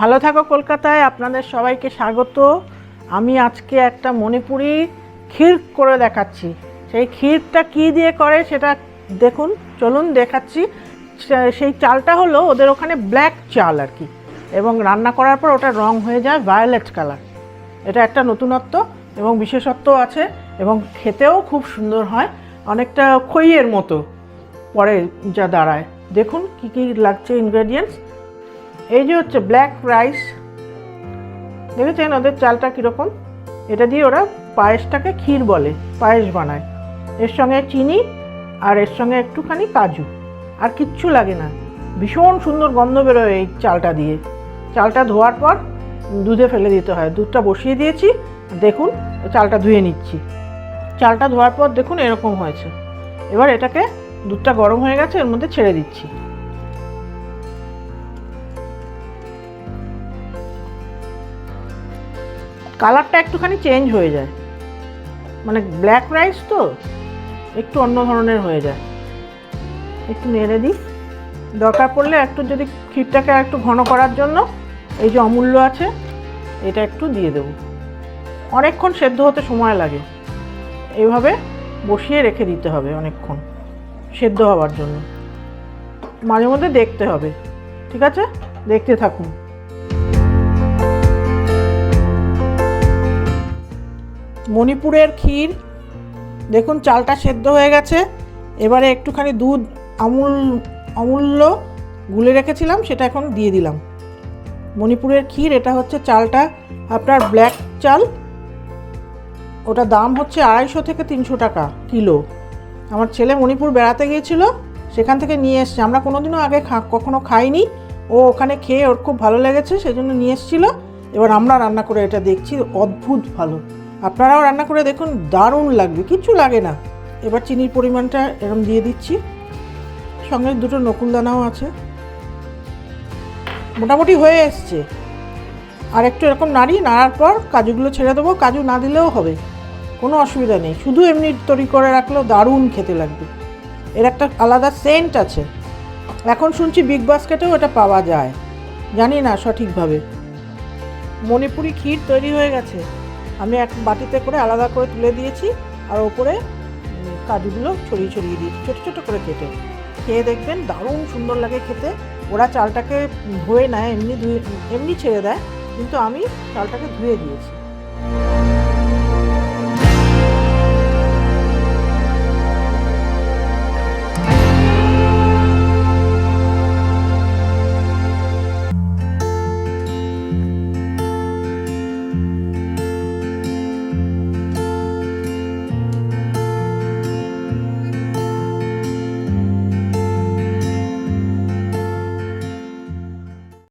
ভালো থাকো কলকাতায় আপনাদের সবাইকে স্বাগত। আমি আজকে একটা মণিপুরি ক্ষীর করে দেখাচ্ছি। সেই ক্ষীরটা কি দিয়ে করে সেটা দেখুন, চলুন দেখাচ্ছি। সেই চালটা হলো ওদের ওখানে ব্ল্যাক চাল আর কি, এবং রান্না করার পর ওটা রং হয়ে যায় ভায়োলেট কালার। এটা একটা নতুনত্ব এবং বিশেষত্ব আছে, এবং খেতেও খুব সুন্দর হয়, অনেকটা খইয়ের মতো পরে যা দাঁড়ায়। দেখুন কি কি লাগছে ইনগ্রেডিয়েন্টস। এই যে হচ্ছে ব্ল্যাক রাইস, দেখেছেন ওদের চালটা কীরকম। এটা দিয়ে ওরা পায়েসটাকে ক্ষীর বলে, পায়েস বানায়। এর সঙ্গে চিনি আর এর সঙ্গে একটুখানি কাজু, আর কিচ্ছু লাগে না। ভীষণ সুন্দর গন্ধ বেরোয় এই চালটা দিয়ে। চালটা ধোয়ার পর দুধে ফেলে দিতে হয়। দুধটা বসিয়ে দিয়েছি, দেখুন চালটা ধুয়ে নিচ্ছি। চালটা ধোয়ার পর দেখুন এরকম হয়েছে। এবার এটাকে, দুধটা গরম হয়ে গেছে, এর মধ্যে ছেড়ে দিচ্ছি। কালারটা একটুখানি চেঞ্জ হয়ে যায়, মানে ব্ল্যাক রাইস তো একটু অন্য ধরনের হয়ে যায়। একটু নেড়ে দিই, দরকার পড়লে একটু যদি ক্ষীরটাকে একটু ঘন করার জন্য এই যে অমূল্য আছে এটা একটু দিয়ে দেব। অনেকক্ষণ সেদ্ধ হতে সময় লাগে, এইভাবে বসিয়ে রেখে দিতে হবে অনেকক্ষণ সেদ্ধ হওয়ার জন্য। মাঝে মধ্যে দেখতে হবে, ঠিক আছে? দেখতে থাকুন। মণিপুরের ক্ষীর দেখুন, চালটা সেদ্ধ হয়ে গেছে। এবারে একটুখানি দুধ অমূল্য গুলে রেখেছিলাম, সেটা এখন দিয়ে দিলাম। মণিপুরের ক্ষীর, এটা হচ্ছে চালটা আপনার ব্ল্যাক চাল। ওটা দাম হচ্ছে 250 থেকে 300 টাকা কিলো। আমার ছেলে মণিপুর বেড়াতে গিয়েছিল, সেখান থেকে নিয়ে এসছে। আমরা কোনোদিনও আগে কখনো খাইনি। ও ওখানে খেয়ে ওর খুব ভালো লেগেছে, সেই জন্য নিয়ে এসেছিলো। এবার আমরা রান্না করে এটা দেখছি, অদ্ভুত ভালো। আপনারাও রান্না করে দেখুন, দারুণ লাগবে, কিচ্ছু লাগে না। এবার চিনির পরিমাণটা এরকম দিয়ে দিচ্ছি, সঙ্গে দুটো নকুলদানাও আছে। মোটামুটি হয়ে এসছে। আর একটু এরকম নাড়ার পর কাজুগুলো ছেড়ে দেবো। কাজু না দিলেও হবে, কোনো অসুবিধা নেই। শুধু এমনি তৈরি করে রাখলেও দারুণ খেতে লাগবে। এর একটা আলাদা সেন্ট আছে। এখন শুনছি বিগ বাস্কেটেও এটা পাওয়া যায়, জানি না সঠিকভাবে। মণিপুরি ক্ষীর তৈরি হয়ে গেছে। আমি এক বাটিতে করে আলাদা করে তুলে দিয়েছি, আর ওপরে কাজুগুলো ছড়িয়ে দিয়েছি ছোটো ছোটো করে কেটে। খেয়ে দেখবেন, দারুণ সুন্দর লাগে খেতে। ওরা চালটাকে ধুয়ে নেয়, এমনি ছেড়ে দেয়, কিন্তু আমি চালটাকে ধুয়ে দিয়েছি।